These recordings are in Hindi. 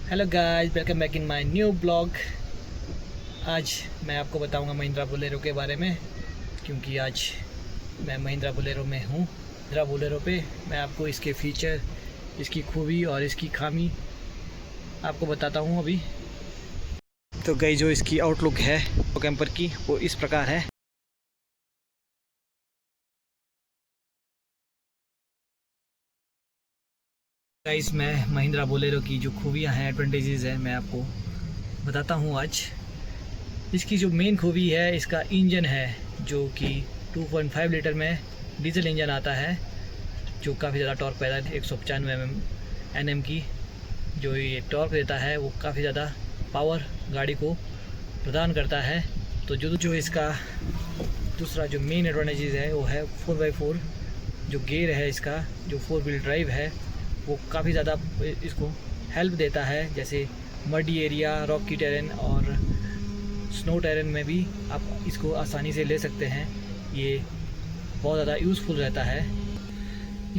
Hello guys, welcome back in my new blog. आज मैं आपको बताऊंगा महिंद्रा बोलेरो के बारे में, क्योंकि आज मैं महिंद्रा बोलेरो में हूँ। महिंद्रा बोलेरो पे मैं आपको इसके फीचर, इसकी खूबी और इसकी खामी आपको बताता हूँ अभी। तो गाइस, जो इसकी आउटलुक है कैंपर की, वो इस प्रकार है। गाइस, मैं महिंद्रा बोलेरो की जो खूबियाँ हैं, एडवांटेजेस हैं, मैं आपको बताता हूँ आज। इसकी जो मेन खूबी है, इसका इंजन है, जो कि 2.5 लीटर में डीजल इंजन आता है, जो काफ़ी ज़्यादा टॉर्क पैदा है। 195 Nm की जो ये टॉर्क देता है, वो काफ़ी ज़्यादा पावर गाड़ी को प्रदान करता है। तो जो इसका दूसरा जो मेन एडवांटेजेस है, वो है 4x4 जो गेयर है इसका, जो 4 व्हील ड्राइव है, वो काफ़ी ज़्यादा इसको हेल्प देता है। जैसे मडी एरिया, रॉकी टेरेन और स्नो टेरेन में भी आप इसको आसानी से ले सकते हैं। ये बहुत ज़्यादा यूज़फुल रहता है।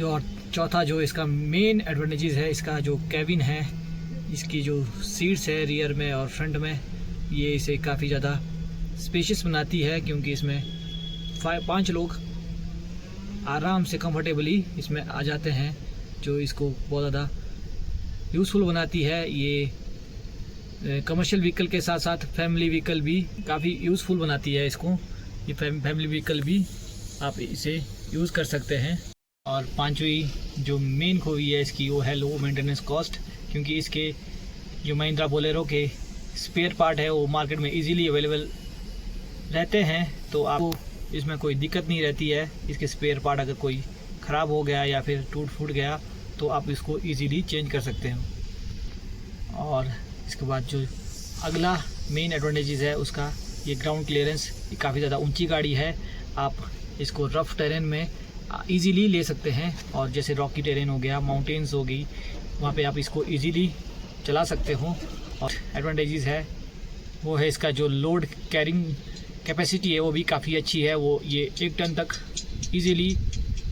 और चौथा जो इसका मेन एडवांटेजेस है, इसका जो कैबिन है, इसकी जो सीट्स है रियर में और फ्रंट में, ये इसे काफ़ी ज़्यादा स्पेशियस बनाती है, क्योंकि इसमें 5 लोग आराम से कंफर्टेबली इसमें आ जाते हैं, जो इसको बहुत ज़्यादा यूज़फुल बनाती है। ये कमर्शियल व्हीकल के साथ साथ फैमिली व्हीकल भी काफ़ी यूज़फुल बनाती है इसको। ये फैमिली व्हीकल भी आप इसे यूज़ कर सकते हैं। और पांचवी जो मेन खूबी है इसकी, वो है लो मेंटेनेंस कॉस्ट, क्योंकि इसके जो महिंद्रा बोलेरो के स्पेयर पार्ट है, वो मार्केट में इजीली अवेलेबल रहते हैं। तो आपको इसमें कोई दिक्कत नहीं रहती है। इसके स्पेयर पार्ट अगर कोई ख़राब हो गया या फिर टूट फूट गया, तो आप इसको इजीली चेंज कर सकते हो। और इसके बाद जो अगला मेन एडवांटेजेस है उसका, ये ग्राउंड क्लियरेंस, ये काफ़ी ज़्यादा ऊंची गाड़ी है। आप इसको रफ़ टेरेन में इजीली ले सकते हैं, और जैसे रॉकी टेरेन हो गया, माउंटेन्स हो गई, वहाँ पे आप इसको इजीली चला सकते हो। और एडवांटेजेस है वो है इसका जो लोड कैरिंग कैपेसिटी है, वो भी काफ़ी अच्छी है। वो ये 1 टन तक इजीली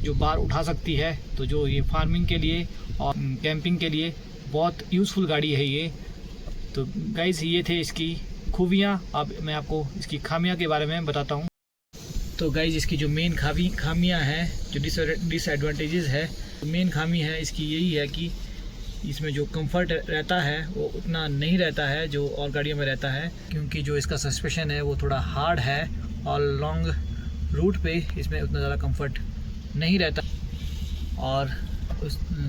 जो बार उठा सकती है। तो जो ये फार्मिंग के लिए और कैंपिंग के लिए बहुत यूज़फुल गाड़ी है ये। तो गाइस, ये थे इसकी खूबियाँ। अब मैं आपको इसकी खामियाँ के बारे में बताता हूँ। तो गाइस, इसकी जो मेन खामियाँ हैं, जो डिसएडवांटेजेस है, मेन खामी है इसकी यही है कि इसमें जो कंफर्ट रहता है वो उतना नहीं रहता है जो और गाड़ियों में रहता है, क्योंकि जो इसका सस्पेंशन है वो थोड़ा हार्ड है, और लॉन्ग रूट पे इसमें उतना ज़्यादा कंफर्ट नहीं रहता। और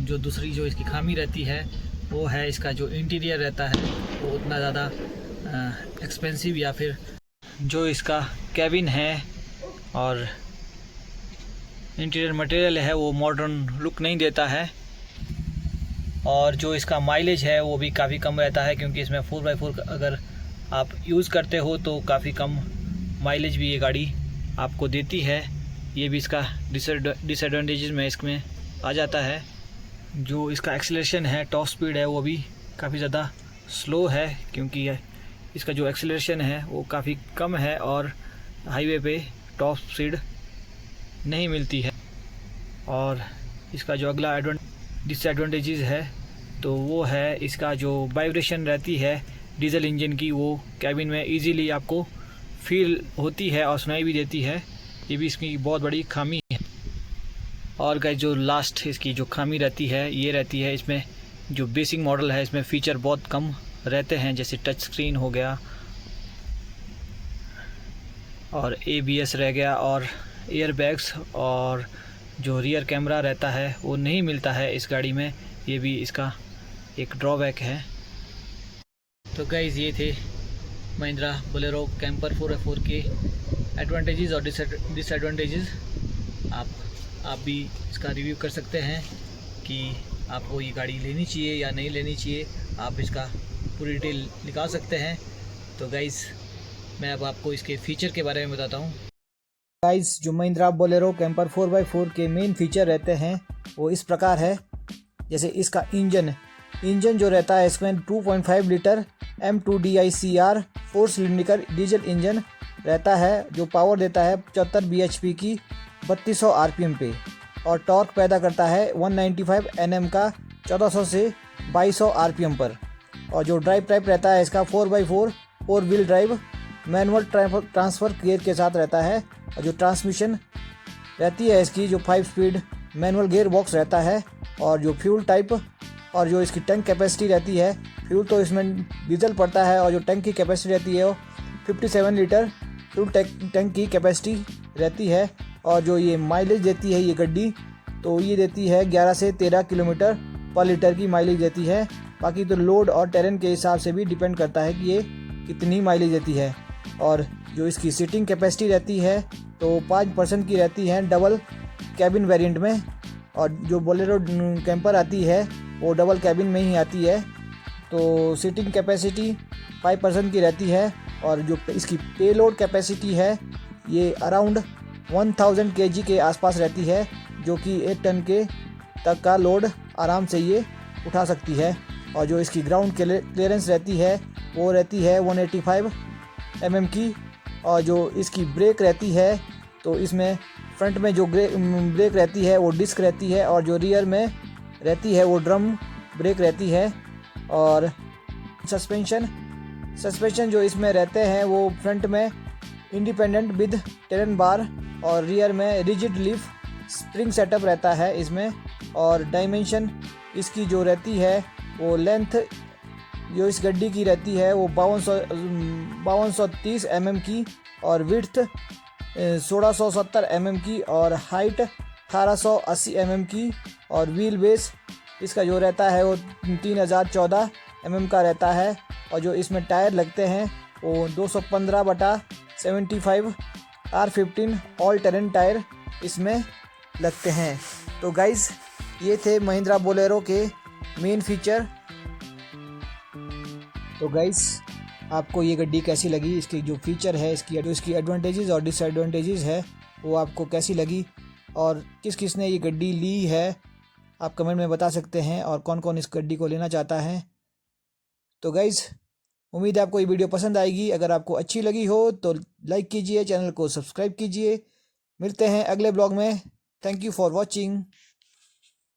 जो दूसरी जो इसकी खामी रहती है, वो है इसका जो इंटीरियर रहता है, वो उतना ज़्यादा एक्सपेंसिव, या फिर जो इसका कैबिन है और इंटीरियर मटेरियल है, वो मॉडर्न लुक नहीं देता है। और जो इसका माइलेज है वो भी काफ़ी कम रहता है, क्योंकि इसमें 4x4 अगर आप यूज़ करते हो तो काफ़ी कम माइलेज भी ये गाड़ी आपको देती है। ये भी इसका डिसएडवांटेजेस में इसमें आ जाता है। जो इसका एक्सेलरेशन है, टॉप स्पीड है, वो भी काफ़ी ज़्यादा स्लो है, क्योंकि इसका जो एक्सेलरेशन है वो काफ़ी कम है, और हाईवे पे टॉप स्पीड नहीं मिलती है। और इसका जो अगला डिसएडवांटेजेस है, तो वो है इसका जो वाइब्रेशन रहती है डीजल इंजन की, वो कैबिन में इजीली आपको फील होती है और सुनाई भी देती है। ये भी इसकी बहुत बड़ी खामी है। और गाइस, जो लास्ट इसकी जो खामी रहती है, ये रहती है इसमें जो बेसिक मॉडल है, इसमें फ़ीचर बहुत कम रहते हैं, जैसे टच स्क्रीन हो गया और ABS रह गया, और एयर बैग्स, और जो रियर कैमरा रहता है वो नहीं मिलता है इस गाड़ी में। ये भी इसका एक ड्रॉबैक है। तो गाइस, ये थे महिंद्रा बोलेरो कैंपर 4x4 के एडवांटेजेस और डिसएडवांटेजेस। आप भी इसका रिव्यू कर सकते हैं कि आपको ये गाड़ी लेनी चाहिए या नहीं लेनी चाहिए। आप इसका पूरी डिटेल निकाल सकते हैं। तो गाइस, मैं अब आपको इसके फ़ीचर के बारे में बताता हूँ। गाइस, जो महिंद्रा बोलेरो कैंपर 4x4 के मेन फीचर रहते हैं वो इस प्रकार है। जैसे इसका इंजन जो रहता है, इसमें 2.5 litre M2DICR 4 cylinder diesel engine रहता है, जो पावर देता है 75 bhp की 3200 RPM पे, और टॉर्क पैदा करता है 195 Nm का 1400 से 2200 RPM पर। और जो ड्राइव टाइप रहता है इसका 4x4 4 wheel drive manual transfer gear के साथ रहता है। और जो ट्रांसमिशन रहती है इसकी जो 5 स्पीड मैनुअल गियर बॉक्स रहता है। और जो फ्यूल टाइप और जो इसकी टैंक कैपेसिटी रहती है, फ्यूल तो इसमें डीजल पड़ता है और जो टैंक की कैपेसिटी रहती है वो 57 लीटर फ्यूल टैंक की कैपेसिटी रहती है। और जो ये माइलेज देती है ये गाड़ी, तो ये देती है 11 से 13 किलोमीटर पर लीटर की माइलेज देती है। बाकी तो लोड और टेरेन के हिसाब से भी डिपेंड करता है कि ये कितनी माइलेज देती है। और जो इसकी सीटिंग कैपेसिटी रहती है तो 5% की रहती है डबल कैबिन वेरिएंट में। और जो बोलेरो कैंपर आती है वो डबल कैबिन में ही आती है, तो सीटिंग कैपेसिटी 5% की रहती है। और जो इसकी पेलोड कैपेसिटी है ये अराउंड 1000 kg के आसपास रहती है, जो कि 1 टन के तक का लोड आराम से ये उठा सकती है। और जो इसकी ग्राउंड क्लियरेंस रहती है वो रहती है 185 mm की। और जो इसकी ब्रेक रहती है तो इसमें फ्रंट में जो ब्रेक रहती है वो डिस्क रहती है और जो रियर में रहती है वो ड्रम ब्रेक रहती है। और सस्पेंशन जो इसमें रहते हैं वो फ्रंट में इंडिपेंडेंट विद टेरेन बार और रियर में रिजिड लीफ स्प्रिंग सेटअप रहता है इसमें। और डायमेंशन इसकी जो रहती है वो लेंथ जो इस गड्डी की रहती है वो 5230 mm की और विड्थ 1670 mm की और हाइट 1880 mm की। और व्हील बेस इसका जो रहता है वो 3014 mm का रहता है। और जो इसमें टायर लगते हैं वो 215/75 R15 ऑल टेरेन टायर इसमें लगते हैं। तो गाइज़ ये थे महिंद्रा बोलेरो के मेन फीचर। तो गाइज़ आपको ये गाड़ी कैसी लगी, इसकी जो फीचर है, इसकी एडवांटेजेस और डिसएडवांटेजेस है वो आपको कैसी लगी, और किस किस ने ये गाड़ी ली है आप कमेंट में बता सकते हैं, और कौन कौन इस गाड़ी को लेना चाहता है। तो गाइज़ उम्मीद है आपको ये वीडियो पसंद आएगी। अगर आपको अच्छी लगी हो तो लाइक कीजिए, चैनल को सब्सक्राइब कीजिए। मिलते हैं अगले ब्लॉग में। Thank you for watching.